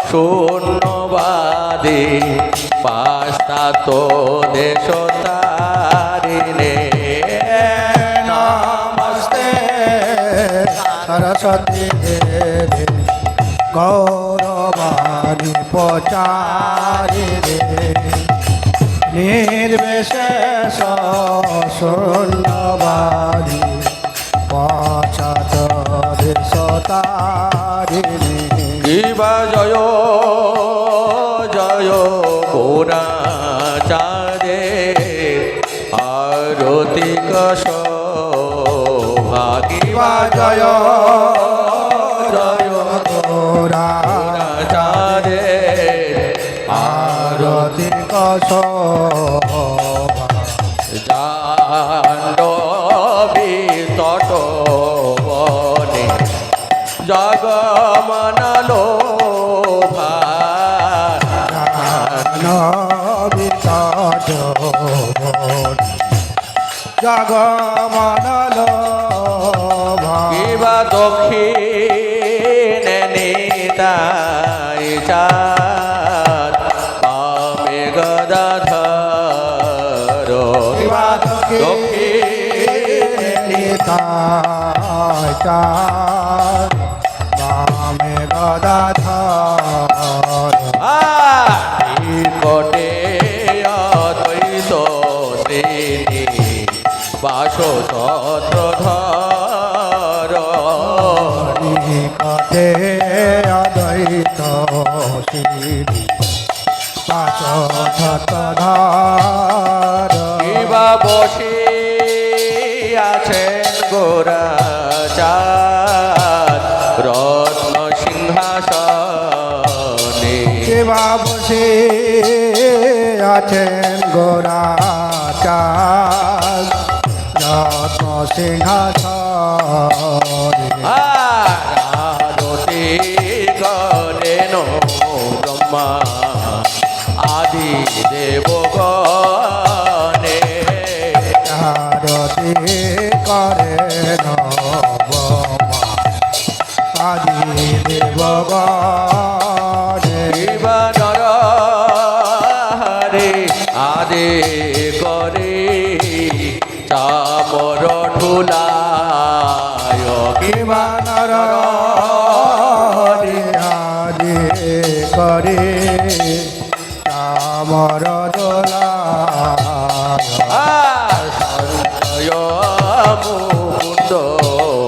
শূন্যবাদী পাশ্চাত্য দেশ তারিণে নমস্তে সরস্বতী দেবী গৌরবাণী প্রচারিণে নির্বিশেষ শূন্যবাদী পাশ্চাত্য দেশ তারিণে শিবা জয় জয় পুরাচারে আরতি শোভা জয় জয় গোরা পুরাচারে আরতি শোভা জাহ্নবী তটবনে জগমনলো জগমনল কিবা দক্ষিণে নিতাই চাঁদ আমি গদাধর কিবা দক্ষিণে রামে গদাধর নিকটে অদ্বৈত শ্রেণী বাস ছত্রধর নিকটে অদ্বৈত শ্রী পাশধর কিবা বসে আছেন গোরাচাঁদ রত্ন সিংহাসনে সেবা বসে আছেন গোরাচাঁদ রত্ন সিংহাসনে আরতি করেন ব্রহ্মা আদি দেবগণে আরতি করেন আদি দেবগণে শিবা নর হরে আদি করে চামর ঠুলায় কিবা নর হরি আদি করে চামর দোলা সঞ্জয় মুকুন্দ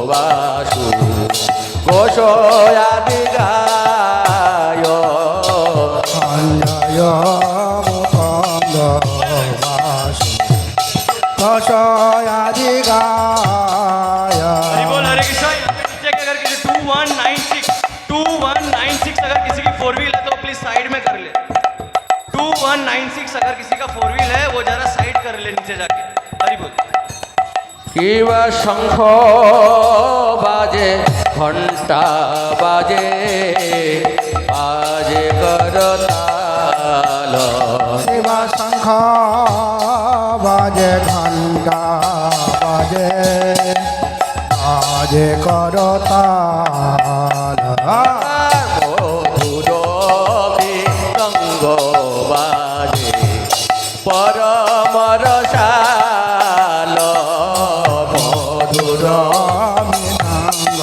বাসু গোসয়াদি গায় সঞ্জয় মুকুন্দ বাসু দশয়াদি গায় हरि बोल हरे कृष्णा। नीचे के अगर किसी 2196 अगर किसी की फोर व्हील है तो प्लीज साइड में कर ले। 2196 अगर किसी का फोर व्हील है वो जरा साइड कर ले नीचे जाके। हरि बोल। কিবা শঙ্খ বাজে ঘণ্টা বাজে বাজে করতাল শিবা শঙ্খ বাজে ঘণ্টা বাজে বাজে করতাল মধুর বিরঙ্গ বাজে পরম রসাল মধুর মিনাঙ্গ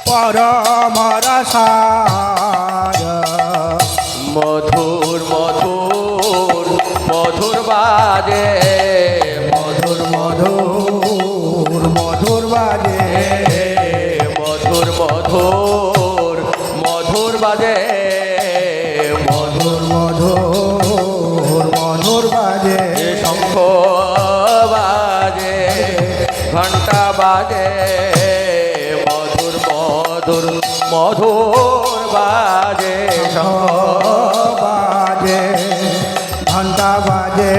পরম রসায় মধুর মধুর মধুর বাজে মধুর মধুর মধুর বাজে মধুর মধুর মধুর বাজে মধুর মধুর মধুর বাজে শঙ্খ বাজে ঘণ্টা বাজে মধুর মধুর মধুর বাজে শঙ্খ বাজে ঘণ্টা বাজে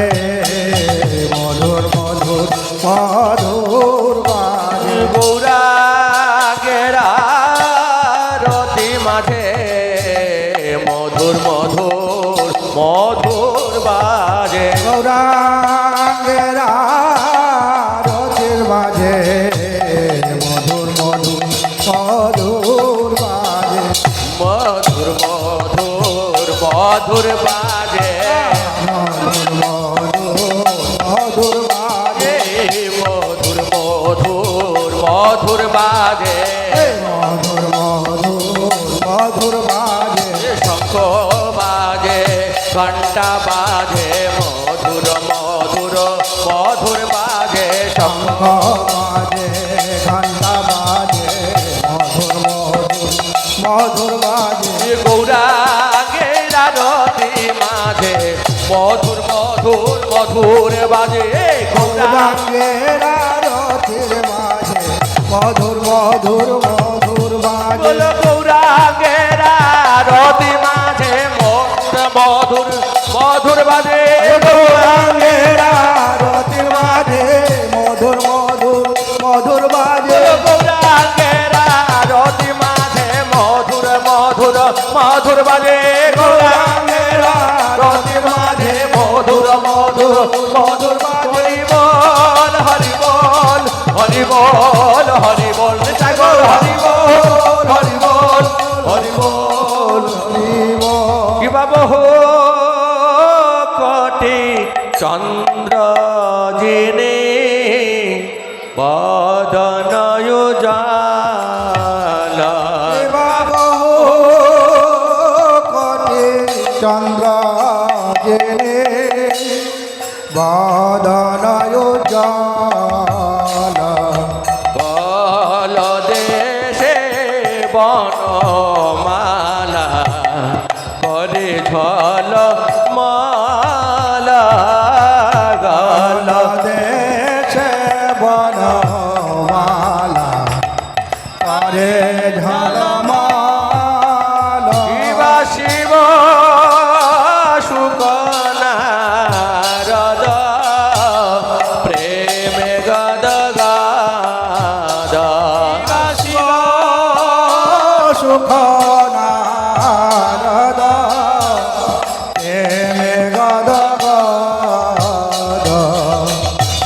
মধুর মধুর মধুর বাজে গৌরা গেরা রতি মাঝে মধুর মধুর মধুর বাজে গৌরাঙ্গেরা রথের বাজে মধুর মধুর মধুর মধুর বাজে মধুর মধুর মধুর বাজে মধুর মধুর মধুর বাজে মধুর মধুর মধুর বাজে শঙ্খ বাজে ঘণ্টা বাজে মধুর মধুর মধুর বাজে শঙ্খ বাজে ঘন্টা বাজে মধুর মধুর মধুর বাজে গৌরাঙ্গের আরতি মাঝে মধুর মধুর মধুর বাজে গৌরাঙ্গ গৌরাঙ্গের আরতির মাঝে মধুর মধুর মধুর বাজে গৌরাঙ্গের আরতি মাঝে মধুর মধুর মধুর বাজে গৌরাঙ্গের আরতির মাঝে মধুর মধুর মধুর বাজে গৌরাঙ্গের আরতি মাঝে মধুর মধুর মধুর বাজে গৌরাঙ্গের আরতি মাঝে মধুর মধুর মধুর বাজে হরি বল হরি বল হরি বল হরি বল সাগর হরি বল হরি বল হরি বল কিবা বহু কোটি চন্দ্র জিনে বদনয় জালা কোটি চন্দ্র জেনে বদনয় জল বল দেশে বনমালা করে ঝল মালা গাল দেশে বনমালা করে ঝলমাল শিবা শিব শুকনারদ প্রেমে গদ গাদ শিব সুখ নারদ প্রেমে গদ গদ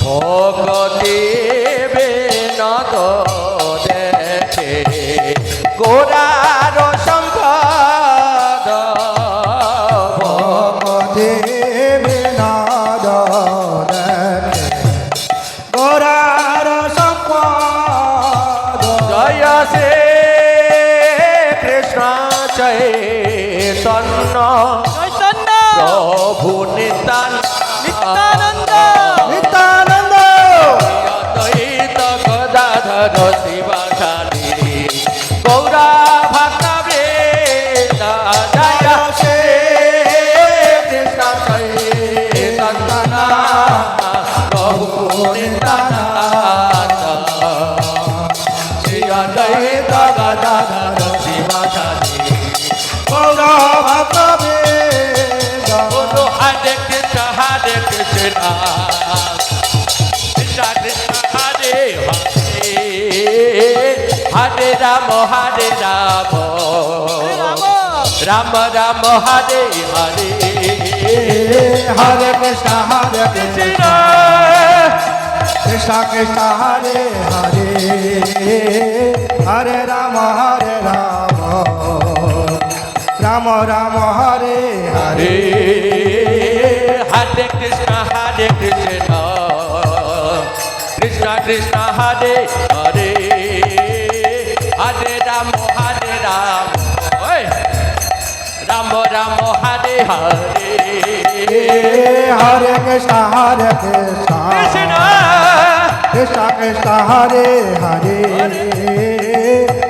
ভকতি বেনদ দেখে গোরার সম্পদ দেবে নাদ দেখে গোরার সম্পদ জয় শ্রী কৃষ্ণ চৈতন্য চৈতন্য প্রভু নিত্যানন্দ নিত্যানন্দ অদ্বৈত গদাধর শিবাচার্য গৌরা ভক্ত বৃন্দ জয় শ্রী কৃষ্ণ চৈতন্য প্রভু নিত্যানন্দ শ্রী অদ্বৈত গদাধর শিবাচার্য গৌরভক্ত বলো হরে কৃষ্ণ কৃষ্ণ কৃষ্ণ হরে হরে হরে রাম রাম রাম হরে হরে হরে কৃষ্ণ কৃষ্ণ কৃষ্ণ কৃষ্ণ হরে হরে হরে রাম রাম রাম হরে হরে হরে কৃষ্ণ কৃষ্ণ কৃষ্ণ কৃষ্ণ হরে হরে হরে রাম ওই রাম রাম হরে হরে হরে কৃষ্ণ কৃষ্ণ কৃষ্ণ কৃষ্ণ কৃষ্ণ হরে হরে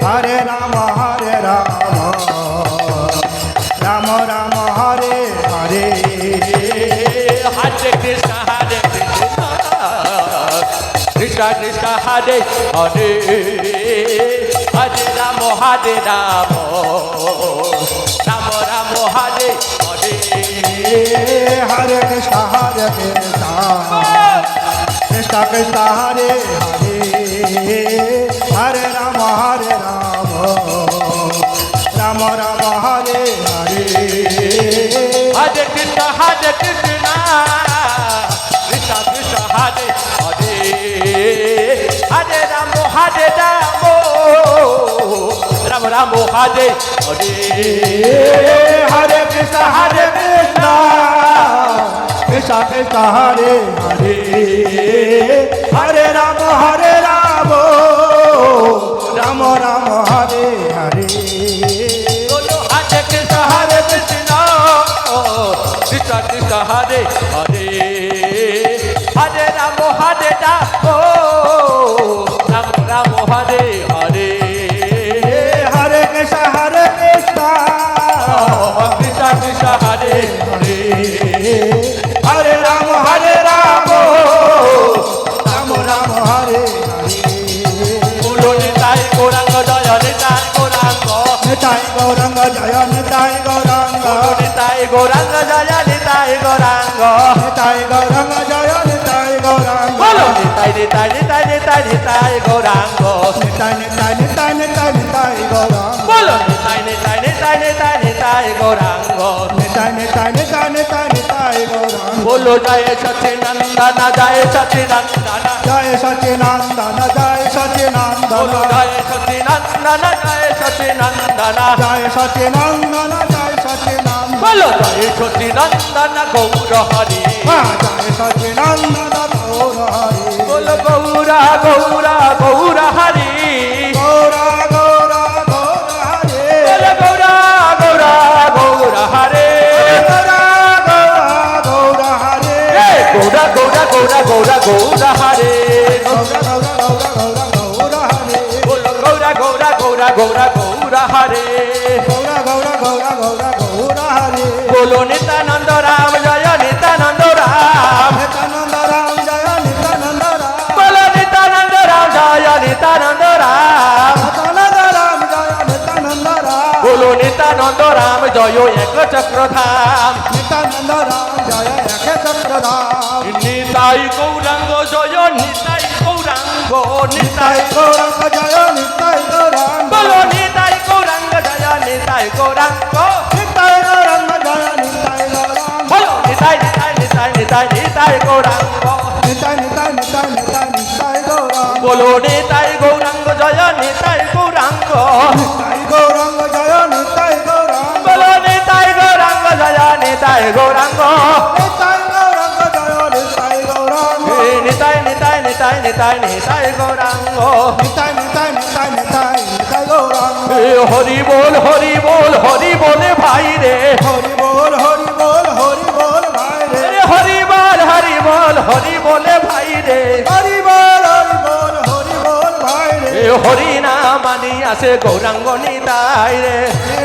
হরে রাম রাম রাম হরে হরে হরে কৃষ্ণ কৃষ্ণ কৃষ্ণ হরে হরে হরে রাম রাম রাম হরে হরে হরে কৃষ্ণ কৃষ্ণ কৃষ্ণ কৃষ্ণ হরে হরে হরে রাম রাম রাম হরে হরে হরে কৃষ্ণ কৃষ্ণ কৃষ্ণ কৃষ্ণ হরে হরে হরে রাম রাম রাম হরে হরে হরে কৃষ্ণ কৃষ্ণ কৃষ্ণ হরে হরে হরে রাম রাম রাম হরে হরে বলো হরে কৃষ্ণ কৃষ্ণ কৃষ্ণ হরে হরে হরে রাম রাম রাম হরে হরে হরে কৃষ্ণ কৃষ্ণ কৃষ্ণ হরে হরে হরে রাম রাম রাম হরে হরে বলো নিতাই গৌরাঙ্গ জয় নিতাই গৌরাঙ্গ নিতাই গৌরাঙ্গ জয় নিতাই গৌরাঙ্গ নিতাই গৌরাঙ্গ জয় নিতাই গৌরাঙ্গ নিতাই গৌরাঙ্গ জয় নিতাই গৌরাঙ্গ বলো নিতাই নিতাই নিতাই নিতাই নিতাই গৌরাঙ্গ নিতাই নিতাই নিতাই নিতাই নিতাই গৌরাঙ্গ বলো নিতাই নিতাই নিতাই নিতাই নিতাই গৌরাঙ্গ নিতাই নিতাই নিতাই নিতাই নিতাই গৌরাঙ্গ বলো জয় সচিনন্দন জয় সচিনন্দন জয় সচিনন্দন জয় সচিনন্দন বলো জয় সচিনন্দন জয় সচিনন্দন জয় সচিনন্দন জয় সচিনন্দন বলো জয় সচিনন্দন গৌর হরি জয় সচিনন্দন গৌর হরি বলো গৌরা গৌরা গৌর হরি গৌরা গৌরা গৌর হরি বলো গৌরা গৌরা গৌর হরে গৌরা গৌরা গৌর হরি গৌরা গৌরা গৌরা গৌরা গৌর হরে গৌরা গৌরা গৌরা গৌরা গৌর হরি বলো গৌরা গৌরা গৌরা গৌরা গৌর হরে গৌরা গৌরা গৌরা গৌরা গৌর হরি বলো নিত্যানন্দ রাম জয় নিত্যানন্দ রাম নিত্যানন্দ রাম জয় নিত্যানন্দ রাম বলো নিত্যানন্দ রাম জয় নিত্যানন্দ রাম নিত্যানন্দ রাম জয় নিত্যানন্দ রাম বলো নিত্যানন্দ রাম জয় এক চক্রধাম নিত্যানন্দ রাম জয় একে চক্রধাম নিতাই গৌরাঙ্গ জয় নিতাই গৌরাঙ্গ নিতাই নিতাই গৌরাঙ্গ জয় নিতাই গৌরাঙ্গ বলো নিতাই গৌরাঙ্গ জয় নিতাই গৌরাঙ্গ নিতাই গৌরাঙ্গ জয় নিতাই গৌরাঙ্গ বলো নিতাই নিতাই নিতাই নিতাই নিতাই গৌরাঙ্গ নিতাই নিতাই নিতাই নিতাই নিতাই গৌরাঙ্গ বলো নিতাই গৌরাঙ্গ জয় নিতাই গৌরাঙ্গ নিতাই গৌরাঙ্গ জয় নিতাই গৌরাঙ্গ বলো নিতাই গৌরাঙ্গ জয় নিতাই গৌরাঙ্গ নিতাই গৌরাঙ্গ জয় নিতাই গৌরাঙ্গ নিতাই নিতাই নিতাই নিতাই নিতাই গৌরাঙ্গ নিতাই নিতাই নিতাই নিতাই নিতাই গৌরাঙ্গ হরি বল হরি বল হরি বলে ভাই রে হরি বল হরি বল হরি বল ভাই রে হরি বল হরি বল হরি বলে ভাই রে হরি বল হরি বল হরি বল ভাই রে হরি নাম আনি আসে গৌরাঙ্গ নিতাই রে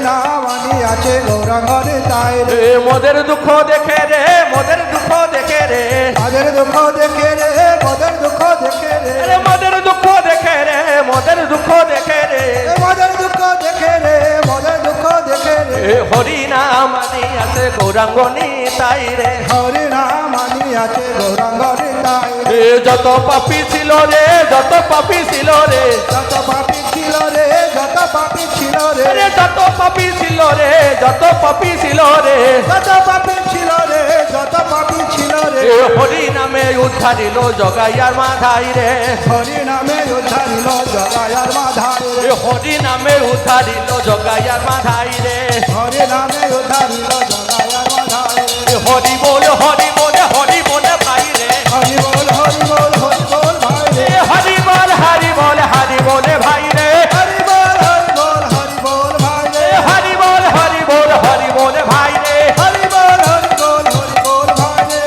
নামানি আছে গৌরাঙ্গ নিতাই রে মোদের দুঃখ দেখে রে মোদের দুঃখ দেখে রে তাদের দুঃখ দেখে রে মোদের দুঃখ দেখে রে মোদের দুঃখ দেখে রে মোদের দুঃখ দেখে রে মোদের দুঃখ দেখে রে মোদের দুঃখ দেখে রে হরি নাম আনি আসে গৌরাঙ্গ নিতাই রে হরি নামানি আছে গৌরাঙ্গ নিতাই রে যত পাপি ছিল রে যত পাপি ছিল রে যত পাপি ছিল রে যত পাপি ছিল রে যত পাপি ছিল রে যত পাপি ছিল রে যত পাপি ছিল রে যত পাপি ছিল রে হরি নামে উদ্ধারিল জগাইয়ার মাধাই রে হরি নামে উদ্ধারিল জগায়ার মাধাই রে হরি নামে উদ্ধারিল জগাইয়ার মাধাই রে হরি নামে উদ্ধারিল জগায়ার মাধাই রে হরি বল হরি বলে হরি বলে ভাই রে হরি বল হরি বল হরি বল ভাই রে হরি বল হরি বল হরি বলে ভাই রে হরি বল হরি বল হরি বল ভাই রে হরি বল হরি বল হরি বলে ভাই রে হরি বল হরি বল হরি বল ভাই রে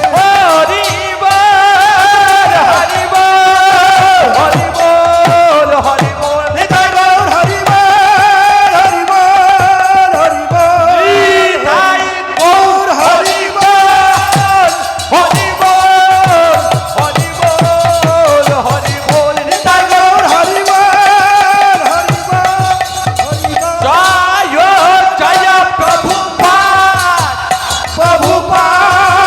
হরি বল হরি বল হরি বল হরি বল নিতাই গৌর হরি বল হরি বল হরি বল নিতাই গৌর হরি বল হরি বল হরি বল হরি বল নিতাই গৌর হরি বল হরি বল হরি বল জয় জয় প্রভুপাদ প্রভুপাদ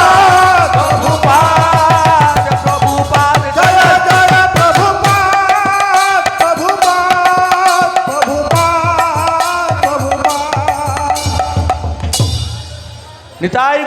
প্রভুপাদ প্রভুপাদ জয় জয় প্রভুপাদ প্রভুপাদ প্রভুপাদ প্রভুপাদ নিতাই